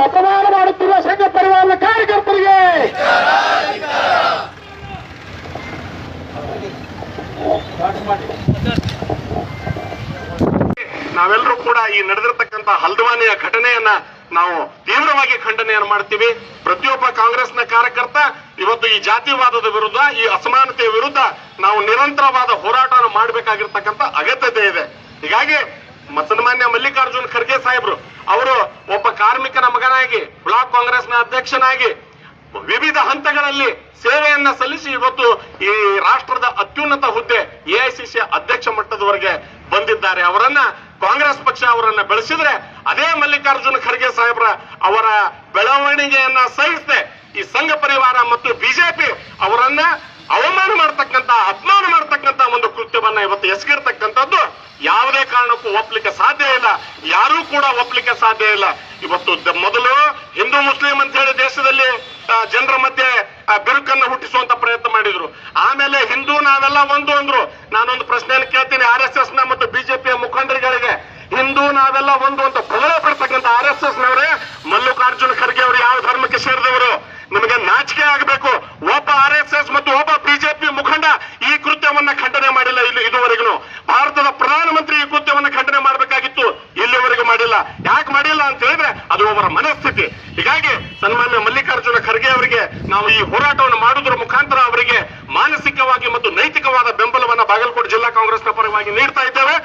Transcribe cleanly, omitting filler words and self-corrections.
ಅಪಮಾನ ಮಾಡುತ್ತಿರುವ ಸಂಘ ಪರಿವಾರದ ಕಾರ್ಯಕರ್ತರಿಗೆ ನಾವೆಲ್ಲರೂ ಕೂಡ ಈ ನಡೆದಿರತಕ್ಕಂತ ಹಲ್ದವಾನಿಯ ಘಟನೆಯನ್ನ ನಾವು ತೀವ್ರವಾಗಿ ಖಂಡನೆಯನ್ನು ಮಾಡ್ತೀವಿ. ಪ್ರತಿಯೊಬ್ಬ ಕಾಂಗ್ರೆಸ್ನ ಕಾರ್ಯಕರ್ತ ಇವತ್ತು ಈ ಜಾತಿವಾದದ ವಿರುದ್ಧ, ಈ ಅಸಮಾನತೆಯ ವಿರುದ್ಧ ನಾವು ನಿರಂತರವಾದ ಹೋರಾಟವನ್ನು ಮಾಡಬೇಕಾಗಿರ್ತಕ್ಕಂಥ ಅಗತ್ಯತೆ ಇದೆ. ಹೀಗಾಗಿ ಸನ್ಮಾನ್ಯ ಮಲ್ಲಿಕಾರ್ಜುನ್ ಖರ್ಗೆ ಸಾಹೇಬ್ರು ಅವರು ಒಬ್ಬ ಕಾರ್ಮಿಕನ ಮಗನಾಗಿ, ಬ್ಲಾಕ್ ಕಾಂಗ್ರೆಸ್ನ ಅಧ್ಯಕ್ಷನಾಗಿ ವಿವಿಧ ಹಂತಗಳಲ್ಲಿ ಸೇವೆಯನ್ನ ಸಲ್ಲಿಸಿ ಇವತ್ತು ಈ ರಾಷ್ಟ್ರದ ಅತ್ಯುನ್ನತ ಹುದ್ದೆ ಎಐಸಿಸಿ ಅಧ್ಯಕ್ಷ ಮಟ್ಟದವರೆಗೆ ಬಂದಿದ್ದಾರೆ. ಅವರನ್ನ ಕಾಂಗ್ರೆಸ್ ಪಕ್ಷ ಅವರನ್ನ ಬೆಳೆಸಿದ್ರೆ, ಅದೇ ಮಲ್ಲಿಕಾರ್ಜುನ ಖರ್ಗೆ ಸಾಹೇಬ್ರ ಅವರ ಬೆಳವಣಿಗೆಯನ್ನ ಸಹಿಸದೆ ಈ ಸಂಘ ಪರಿವಾರ ಮತ್ತು ಬಿಜೆಪಿ ಅವರನ್ನ ಅವಮಾನ ಮಾಡ್ತಕ್ಕಂತ, ಅಪಮಾನ ಮಾಡ್ತಕ್ಕಂತ ಒಂದು ಕೃತ್ಯವನ್ನ ಇವತ್ತು ಎಸಗಿರ್ತಕ್ಕಂಥದ್ದು ಯಾವುದೇ ಕಾರಣಕ್ಕೂ ಒಪ್ಪಲಿಕ್ಕೆ ಸಾಧ್ಯ ಇಲ್ಲ. ಯಾರೂ ಕೂಡ ಒಪ್ಪಲಿಕ್ಕೆ ಸಾಧ್ಯ ಇಲ್ಲ. ಇವತ್ತು ಮೊದಲು ಹಿಂದೂ ಮುಸ್ಲಿಂ ಅಂತ ಹೇಳಿ ದೇಶದಲ್ಲಿ ಜನರ ಮಧ್ಯೆ ಬಿರುಕನ್ನು ಹುಟ್ಟಿಸುವಂತ ಪ್ರಯತ್ನ ಮಾಡಿದ್ರು. ಆಮೇಲೆ ಹಿಂದೂ ನಾವೆಲ್ಲ ಒಂದು ಅಂದ್ರು. ನಾನೊಂದು ಪ್ರಶ್ನೆಯನ್ನು ಕೇಳ್ತೀನಿ RSS ನ ಮತ್ತು ಬಿಜೆಪಿಯ ಮುಖಂಡರುಗಳಿಗೆ, ಹಿಂದೂ ನಾವೆಲ್ಲ ಒಂದು ಅಂತ ಪ್ರಬಲ ಪಡ್ತಕ್ಕಂಥ RSS ನವರೇ, ಮಲ್ಲಿಕಾರ್ಜುನ ಖರ್ಗೆ ಅವರು ಯಾವ ಧರ್ಮಕ್ಕೆ ಸೇರಿದವರು? ನಿಮಗೆ ನಾಚಿಕೆ ಆಗಬೇಕು. ಒಬ್ಬ RSS ಮತ್ತು ಒಬ್ಬ ಬಿಜೆಪಿ ಮುಖಂಡ ಈ ಕೃತ್ಯವನ್ನ ಖಂಡನೆ ಮಾಡಿಲ್ಲ ಇದುವರೆಗೂ. ಭಾರತದ ಪ್ರಧಾನಮಂತ್ರಿ ಈ ಕೃತ್ಯವನ್ನ ಖಂಡನೆ ಮಾಡಬೇಕಾಗಿತ್ತು, ಇಲ್ಲಿವರೆಗೂ ಮಾಡಿಲ್ಲ. ಯಾಕೆ ಮಾಡಿಲ್ಲ ಅಂತ ಹೇಳಿದ್ರೆ ಅದು ಅವರ ಮನಸ್ಥಿತಿ. ಹೀಗಾಗಿ ಸನ್ಮಾನ್ಯ ಮಲ್ಲಿಕಾರ್ಜುನ ಖರ್ಗೆ ಅವರಿಗೆ ನಾವು ಈ ಹೋರಾಟವನ್ನು ಮಾಡುವುದರ ಮುಖಾಂತರ ಅವರಿಗೆ ಮಾನಸಿಕವಾಗಿ ಮತ್ತು ನೈತಿಕವಾದ ಬೆಂಬಲವನ್ನ ಬಾಗಲಕೋಟೆ ಜಿಲ್ಲಾ ಕಾಂಗ್ರೆಸ್ನ ಪರವಾಗಿ ನೀಡ್ತಾ ಇದ್ದೇವೆ.